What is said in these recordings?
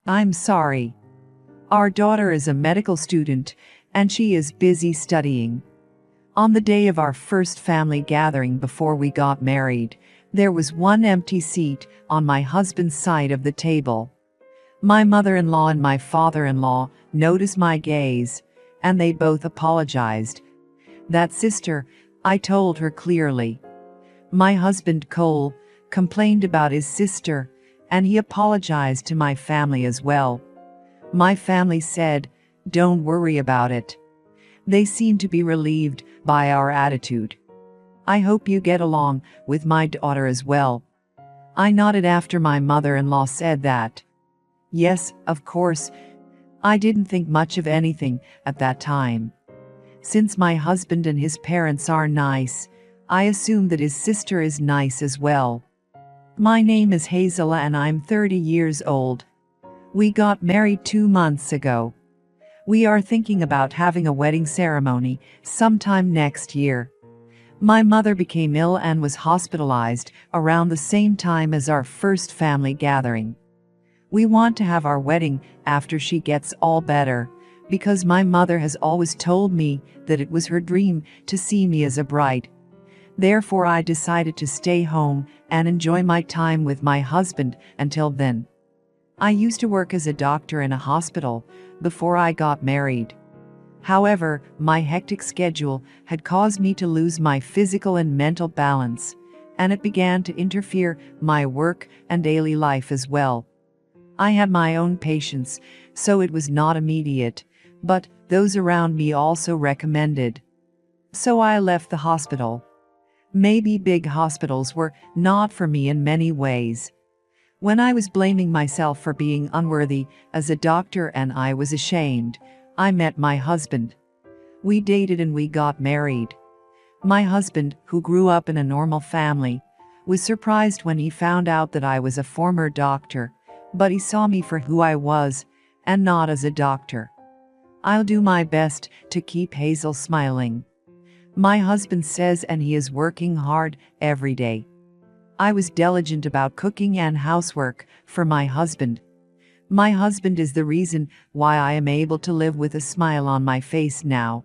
I'm sorry. Our daughter is a medical student, and she is busy studying. On the day of our first family gathering before we got married, there was one empty seat on my husband's side of the table. My mother-in-law and my father-in-law noticed my gaze, and they both apologized. That sister, I told her clearly. My husband, Cole, complained about his sister, and he apologized to my family as well. My family said, "Don't worry about it." They seemed to be relieved by our attitude. "I hope you get along with my daughter as well." I nodded after my mother-in-law said that. Yes, of course. I didn't think much of anything at that time. Since my husband and his parents are nice, I assume that his sister is nice as well. My name is Hazel and I'm 30 years old. We got married 2 months ago. We are thinking about having a wedding ceremony sometime next year. My mother became ill and was hospitalized around the same time as our first family gathering. We want to have our wedding after she gets all better, because my mother has always told me that it was her dream to see me as a bride. Therefore, I decided to stay home and enjoy my time with my husband until then. I used to work as a doctor in a hospital before I got married. However, my hectic schedule had caused me to lose my physical and mental balance, and it began to interfere my work and daily life as well. I had my own patients, so it was not immediate, but those around me also recommended. So I left the hospital. Maybe big hospitals were not for me in many ways. When I was blaming myself for being unworthy as a doctor and I was ashamed, I met my husband. We dated and we got married. My husband, who grew up in a normal family, was surprised when he found out that I was a former doctor, but he saw me for who I was and not as a doctor. I'll do my best to keep Hazel smiling. My husband says, and he is working hard every day. I was diligent about cooking and housework for my husband. My husband is the reason why I am able to live with a smile on my face now.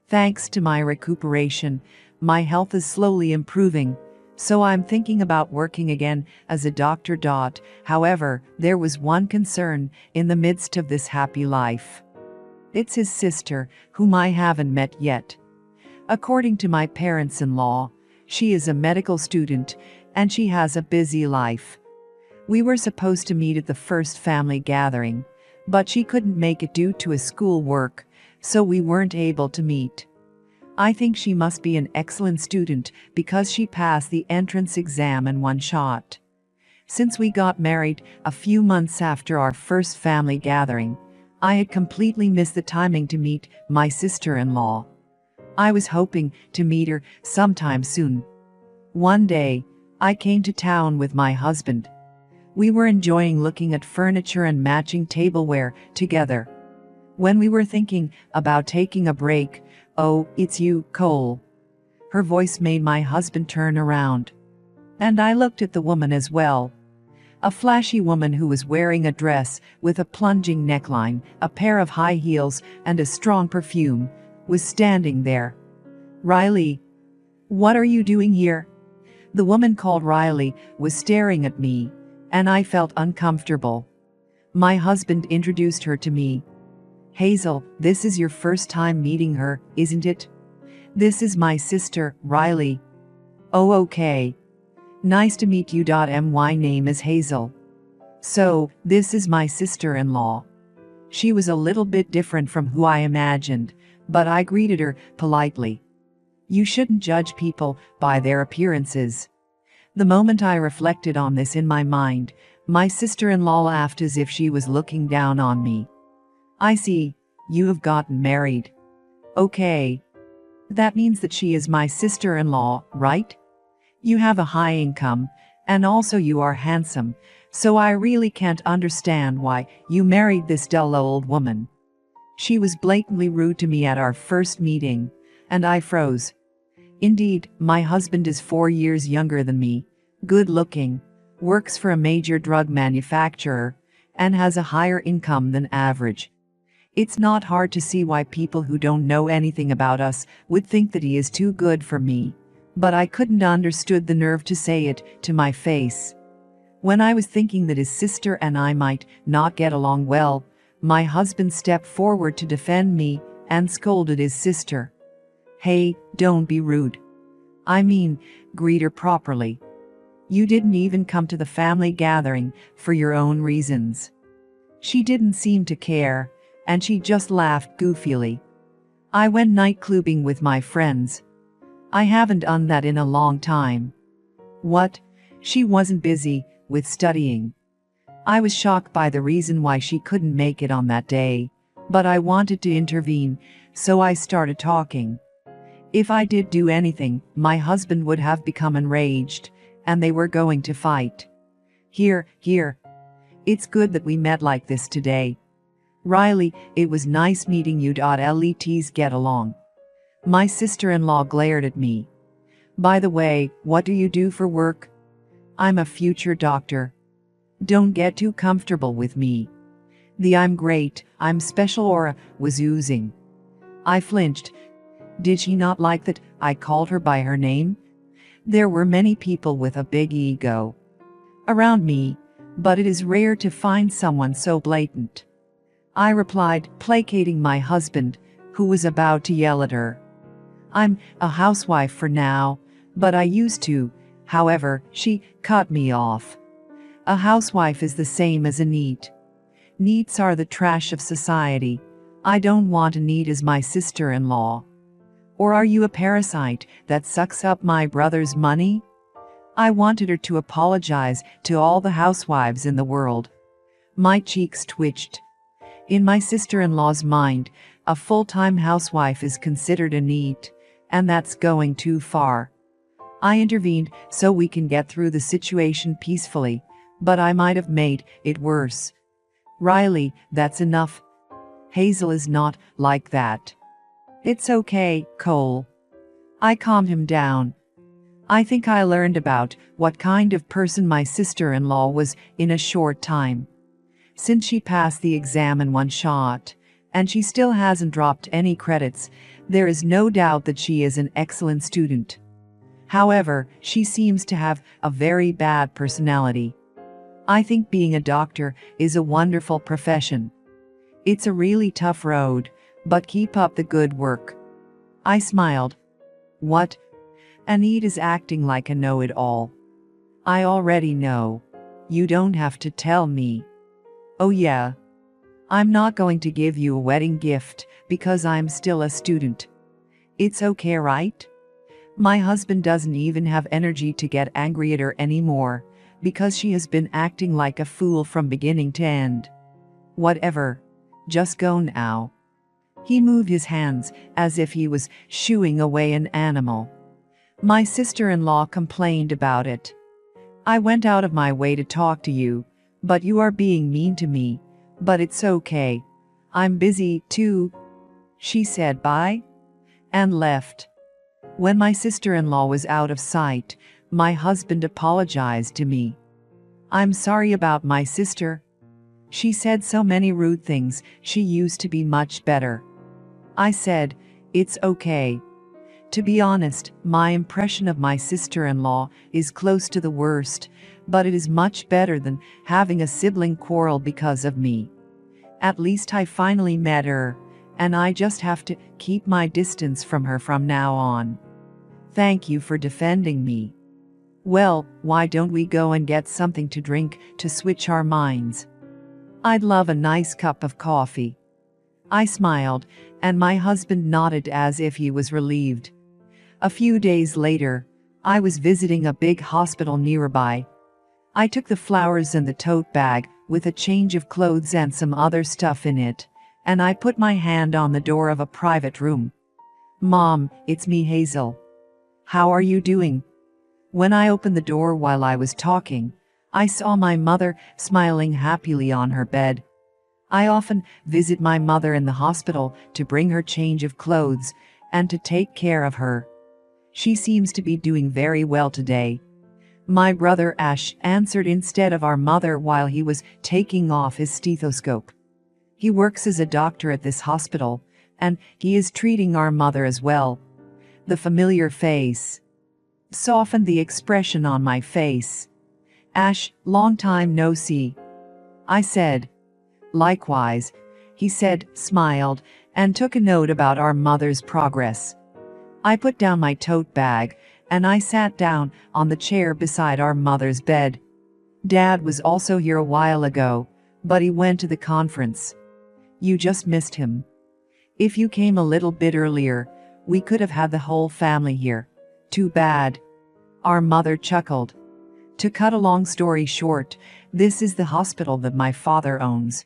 Thanks to my recuperation, my health is slowly improving, so I'm thinking about working again as a doctor. However, there was one concern in the midst of this happy life. It's his sister, whom I haven't met yet. According to my parents-in-law, she is a medical student and she has a busy life. We were supposed to meet at the first family gathering, but she couldn't make it due to his school work, so we weren't able to meet. I think she must be an excellent student because she passed the entrance exam in one shot. Since we got married a few months after our first family gathering, I had completely missed the timing to meet my sister-in-law. I was hoping to meet her sometime soon. One day, I came to town with my husband. We were enjoying looking at furniture and matching tableware together. When we were thinking about taking a break, "Oh, it's you, Cole." Her voice made my husband turn around. And I looked at the woman as well. A flashy woman who was wearing a dress with a plunging neckline, a pair of high heels, and a strong perfume, was standing there. "Riley, what are you doing here?" The woman called Riley was staring at me, and I felt uncomfortable. My husband introduced her to me. "Hazel, this is your first time meeting her, isn't it? This is my sister, Riley." "Oh, okay. Nice to meet you. My name is Hazel. So, this is my sister-in-law." She was a little bit different from who I imagined, but I greeted her politely. You shouldn't judge people by their appearances. The moment I reflected on this in my mind, my sister-in-law laughed as if she was looking down on me. "I see, you have gotten married. Okay. That means that she is my sister-in-law, right? You have a high income, and also you are handsome, so I really can't understand why you married this dull old woman." She was blatantly rude to me at our first meeting, and I froze. Indeed, my husband is 4 years younger than me, good-looking, works for a major drug manufacturer, and has a higher income than average. It's not hard to see why people who don't know anything about us would think that he is too good for me. But I couldn't understood the nerve to say it to my face. When I was thinking that his sister and I might not get along well, my husband stepped forward to defend me and scolded his sister. "Hey, don't be rude. I mean, greet her properly. You didn't even come to the family gathering for your own reasons." She didn't seem to care, and she just laughed goofily. "I went nightclubbing with my friends. I haven't done that in a long time." What? She wasn't busy with studying. I was shocked by the reason why she couldn't make it on that day, but I wanted to intervene, so I started talking. If I did do anything, my husband would have become enraged, and they were going to fight. Here. It's good that we met like this today. Riley, it was nice meeting you. Let's get along. My sister-in-law glared at me. "By the way, what do you do for work?" "I'm a future doctor." "Don't get too comfortable with me." The "I'm great, I'm special" aura was oozing. I flinched. Did she not like that I called her by her name? There were many people with a big ego around me, but it is rare to find someone so blatant. I replied, placating my husband, who was about to yell at her. "I'm a housewife for now, but I used to." However, she cut me off. "A housewife is the same as a NEET. NEETs are the trash of society. I don't want a NEET as my sister-in-law. Or are you a parasite that sucks up my brother's money?" I wanted her to apologize to all the housewives in the world. My cheeks twitched. In my sister-in-law's mind, a full-time housewife is considered a NEET, and that's going too far. I intervened so we can get through the situation peacefully, but I might have made it worse. "Riley, that's enough. Hazel is not like that." "It's okay, Cole." I calmed him down. I think I learned about what kind of person my sister-in-law was in a short time. Since she passed the exam in one shot, and she still hasn't dropped any credits, there is no doubt that she is an excellent student. However, she seems to have a very bad personality. I think being a doctor is a wonderful profession. It's a really tough road, but keep up the good work. I smiled. What? Anit is acting like a know-it-all. I already know. You don't have to tell me. Oh yeah. I'm not going to give you a wedding gift because I'm still a student. It's okay, right? My husband doesn't even have energy to get angry at her anymore because she has been acting like a fool from beginning to end. Whatever. Just go now. He moved his hands as if he was shooing away an animal. My sister-in-law complained about it. I went out of my way to talk to you, but you are being mean to me. But it's okay. I'm busy too. She said bye and left. When my sister-in-law was out of sight, my husband apologized to me. I'm sorry about my sister. She said so many rude things. She used to be much better. I said, it's okay. To be honest, my impression of my sister-in-law is close to the worst, but it is much better than having a sibling quarrel because of me. At least I finally met her, and I just have to keep my distance from her from now on. Thank you for defending me. Well, why don't we go and get something to drink to switch our minds? I'd love a nice cup of coffee. I smiled, and my husband nodded as if he was relieved. A few days later, I was visiting a big hospital nearby. I took the flowers and the tote bag with a change of clothes and some other stuff in it, and I put my hand on the door of a private room. Mom, it's me, Hazel. How are you doing? When I opened the door while I was talking, I saw my mother smiling happily on her bed. I often visit my mother in the hospital to bring her change of clothes and to take care of her. She seems to be doing very well today. My brother Ash answered instead of our mother while he was taking off his stethoscope. He works as a doctor at this hospital, and he is treating our mother as well. The familiar face softened the expression on my face. Ash, long time no see. I said. Likewise, he said, smiled, and took a note about our mother's progress. I put down my tote bag, and I sat down on the chair beside our mother's bed. Dad was also here a while ago, but he went to the conference. You just missed him. If you came a little bit earlier, we could have had the whole family here. Too bad. Our mother chuckled. To cut a long story short, this is the hospital that my father owns.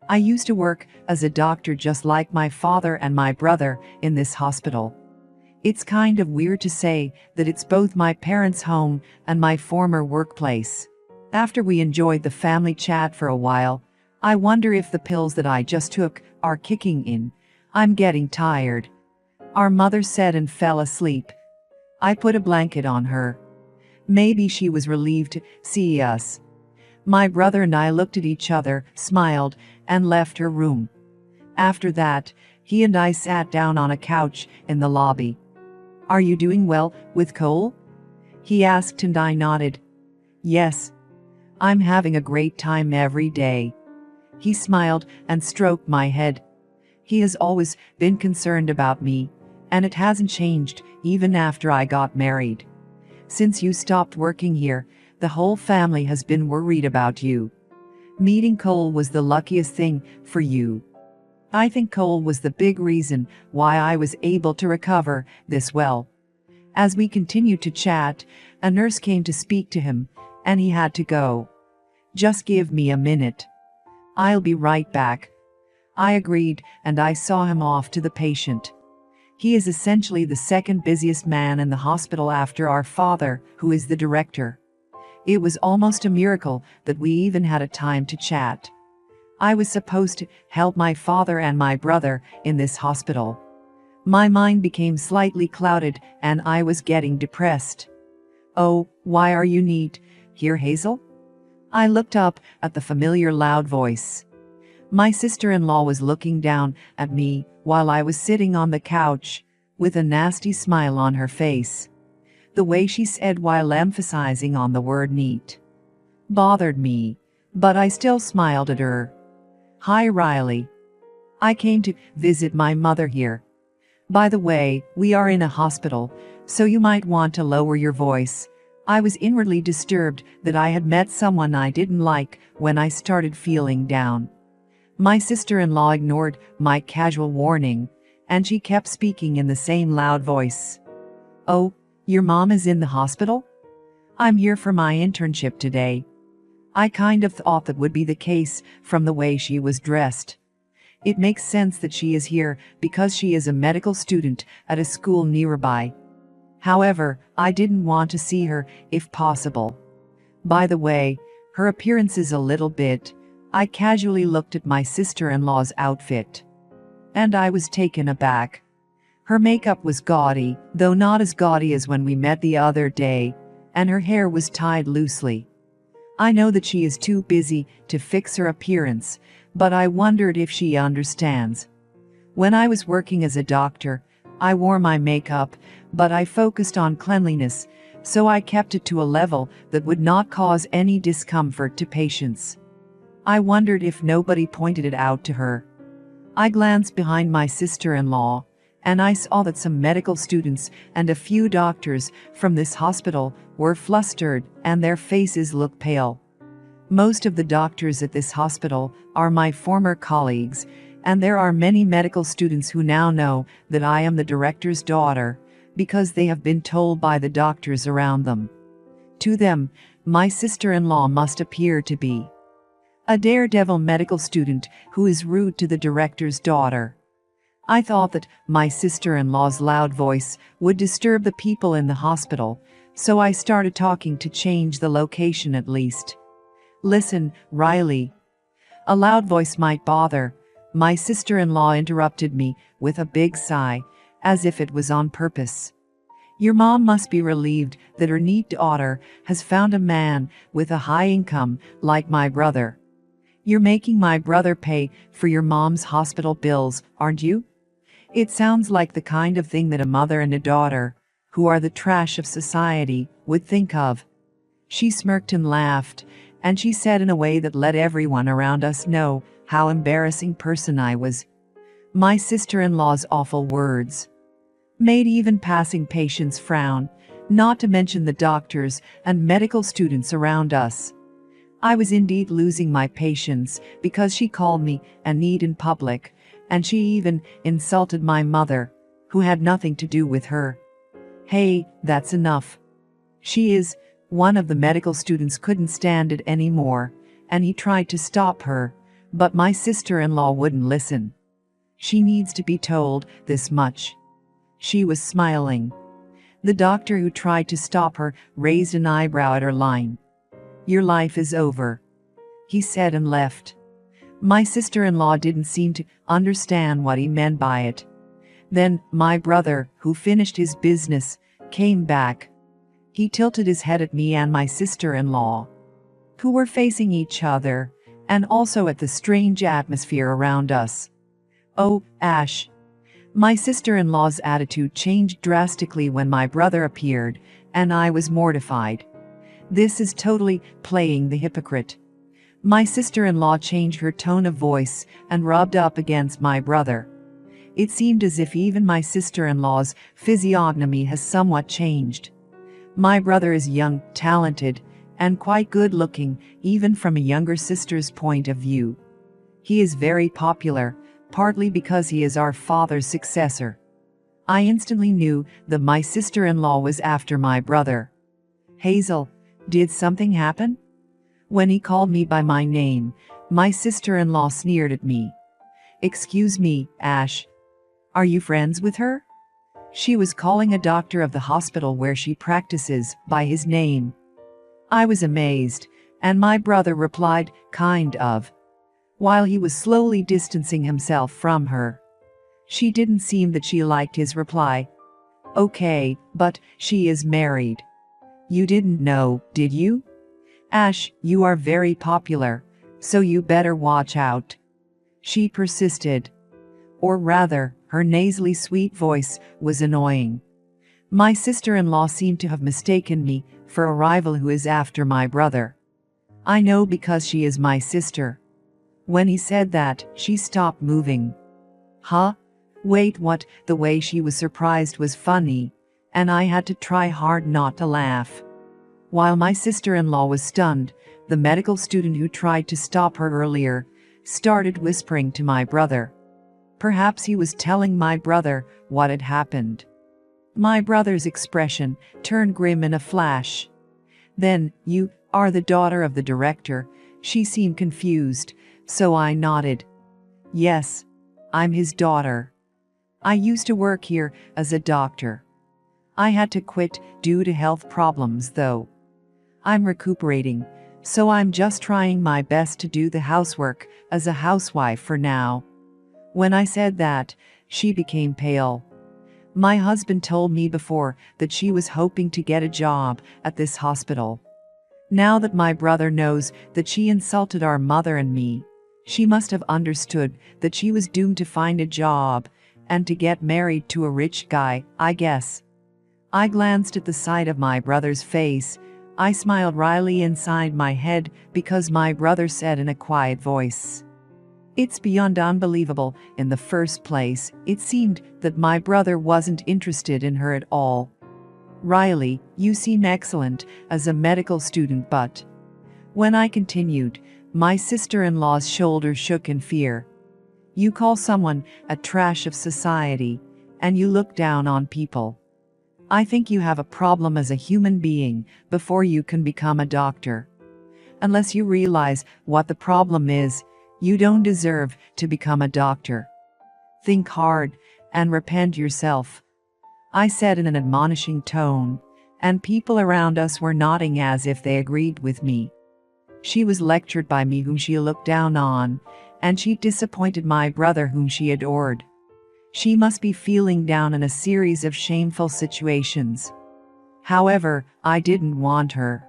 I used to work as a doctor just like my father and my brother in this hospital. It's kind of weird to say that it's both my parents' home and my former workplace. After we enjoyed the family chat for a while, I wonder if the pills that I just took are kicking in. I'm getting tired. Our mother said and fell asleep. I put a blanket on her. Maybe she was relieved to see us. My brother and I looked at each other, smiled, and left her room. After that, he and I sat down on a couch in the lobby. Are you doing well with Cole? He asked and I nodded. Yes. I'm having a great time every day. He smiled and stroked my head. He has always been concerned about me, and it hasn't changed even after I got married. Since you stopped working here, the whole family has been worried about you. Meeting Cole was the luckiest thing for you. I think Cole was the big reason why I was able to recover this well. As we continued to chat, a nurse came to speak to him, and he had to go. Just give me a minute. I'll be right back. I agreed, and I saw him off to the patient. He is essentially the second busiest man in the hospital after our father, who is the director. It was almost a miracle that we even had a time to chat. I was supposed to help my father and my brother in this hospital. My mind became slightly clouded and I was getting depressed. Oh, why are you neat here, Hazel? I looked up at the familiar loud voice. My sister-in-law was looking down at me while I was sitting on the couch, with a nasty smile on her face. The way she said while emphasizing on the word neat bothered me, but I still smiled at her. Hi, Riley. I came to visit my mother here. By the way, we are in a hospital, so you might want to lower your voice. I was inwardly disturbed that I had met someone I didn't like when I started feeling down. My sister-in-law ignored my casual warning, and she kept speaking in the same loud voice. Oh, your mom is in the hospital? I'm here for my internship today. I kind of thought that would be the case from the way she was dressed. It makes sense that she is here because she is a medical student at a school nearby. However, I didn't want to see her if possible. By the way, her appearance is a little bit. I casually looked at my sister-in-law's outfit, and I was taken aback. Her makeup was gaudy, though not as gaudy as when we met the other day, and her hair was tied loosely. I know that she is too busy to fix her appearance, but I wondered if she understands. When I was working as a doctor, I wore my makeup, but I focused on cleanliness, so I kept it to a level that would not cause any discomfort to patients. I wondered if nobody pointed it out to her. I glanced behind my sister-in-law, and I saw that some medical students and a few doctors from this hospital were flustered and their faces looked pale. Most of the doctors at this hospital are my former colleagues, and there are many medical students who now know that I am the director's daughter because they have been told by the doctors around them. To them, my sister-in-law must appear to be a daredevil medical student who is rude to the director's daughter. I thought that my sister-in-law's loud voice would disturb the people in the hospital, so I started talking to change the location at least. Listen, Riley. A loud voice might bother. My sister-in-law interrupted me with a big sigh, as if it was on purpose. Your mom must be relieved that her neat daughter has found a man with a high income like my brother. You're making my brother pay for your mom's hospital bills, aren't you? It sounds like the kind of thing that a mother and a daughter, who are the trash of society, would think of. She smirked and laughed, and she said in a way that let everyone around us know how embarrassing person I was. My sister-in-law's awful words made even passing patients frown, not to mention the doctors and medical students around us. I was indeed losing my patience because she called me a need in public, and she even insulted my mother, who had nothing to do with her. Hey, that's enough. One of the medical students couldn't stand it anymore, and he tried to stop her, but my sister-in-law wouldn't listen. She needs to be told this much. She was smiling. The doctor who tried to stop her raised an eyebrow at her line. Your life is over, he said and left. My sister-in-law didn't seem to understand what he meant by it. Then my brother, who finished his business, came back. He tilted his head at me and my sister-in-law, who were facing each other, and also at the strange atmosphere around us. Oh, Ash. My sister-in-law's attitude changed drastically when my brother appeared, and I was mortified. This is totally playing the hypocrite. My sister-in-law changed her tone of voice and rubbed up against my brother. It seemed as if even my sister-in-law's physiognomy has somewhat changed. My brother is young, talented, and quite good-looking, even from a younger sister's point of view. He is very popular, partly because he is our father's successor. I instantly knew that my sister-in-law was after my brother. Hazel, did something happen? When he called me by my name, my sister-in-law sneered at me. Excuse me, Ash. Are you friends with her? She was calling a doctor of the hospital where she practices by his name. I was amazed, and my brother replied, kind of, while he was slowly distancing himself from her. She didn't seem that she liked his reply. Okay, but she is married. You didn't know, did you? Ash, you are very popular, so you better watch out. She persisted. Or rather, her nasally sweet voice was annoying. My sister-in-law seemed to have mistaken me for a rival who is after my brother. I know because she is my sister. When he said that, she stopped moving. Huh? Wait, what? The way she was surprised was funny, and I had to try hard not to laugh. While my sister-in-law was stunned, the medical student who tried to stop her earlier started whispering to my brother. Perhaps he was telling my brother what had happened. My brother's expression turned grim in a flash. Then, you are the daughter of the director? She seemed confused, so I nodded. Yes, I'm his daughter. I used to work here as a doctor. I had to quit due to health problems, though. I'm recuperating, so I'm just trying my best to do the housework as a housewife for now. When I said that, she became pale. My husband told me before that she was hoping to get a job at this hospital. Now that my brother knows that she insulted our mother and me, she must have understood that she was doomed to find a job and to get married to a rich guy, I guess. I glanced at the side of my brother's face. I smiled wryly inside my head because my brother said in a quiet voice, "It's beyond unbelievable. In the first place, it seemed that my brother wasn't interested in her at all. Riley, you seem excellent as a medical student, but..." When I continued, my sister-in-law's shoulders shook in fear. You call someone a trash of society, and you look down on people. I think you have a problem as a human being before you can become a doctor. Unless you realize what the problem is, you don't deserve to become a doctor. Think hard and repent yourself, I said in an admonishing tone, and people around us were nodding as if they agreed with me. She was lectured by me whom she looked down on, and she disappointed my brother whom she adored. She must be feeling down in a series of shameful situations. However, I didn't want her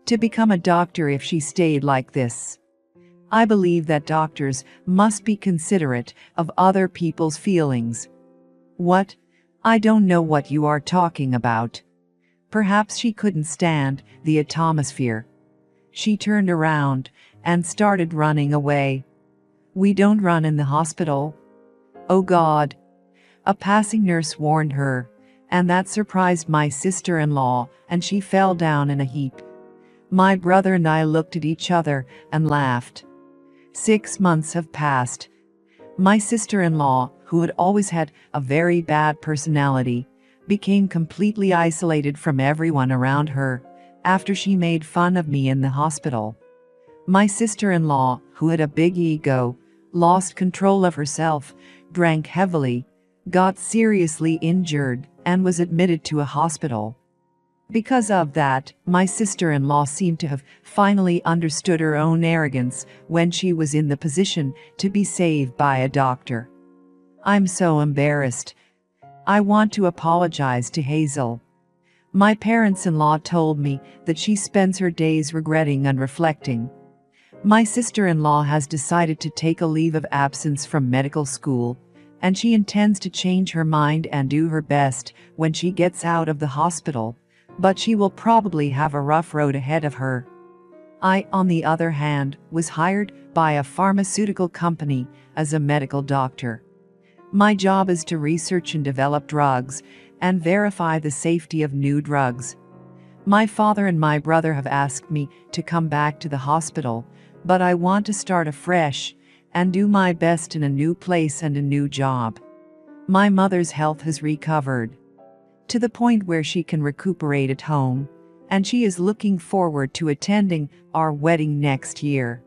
to become a doctor if she stayed like this. I believe that doctors must be considerate of other people's feelings. What? I don't know what you are talking about. Perhaps she couldn't stand the atmosphere. She turned around and started running away. We don't run in the hospital. Oh God. A passing nurse warned her, and that surprised my sister-in-law, and she fell down in a heap. My brother and I looked at each other and laughed. 6 months have passed. My sister-in-law, who had always had a very bad personality, became completely isolated from everyone around her after she made fun of me in the hospital. My sister-in-law, who had a big ego, lost control of herself, drank heavily, got seriously injured, and was admitted to a hospital. Because of that, my sister-in-law seemed to have finally understood her own arrogance when she was in the position to be saved by a doctor. I'm so embarrassed. I want to apologize to Hazel. My parents-in-law told me that she spends her days regretting and reflecting. My sister-in-law has decided to take a leave of absence from medical school, and she intends to change her mind and do her best when she gets out of the hospital, but she will probably have a rough road ahead of her. I, on the other hand, was hired by a pharmaceutical company as a medical doctor. My job is to research and develop drugs and verify the safety of new drugs. My father and my brother have asked me to come back to the hospital, but I want to start afresh and do my best in a new place and a new job. My mother's health has recovered to the point where she can recuperate at home, and she is looking forward to attending our wedding next year.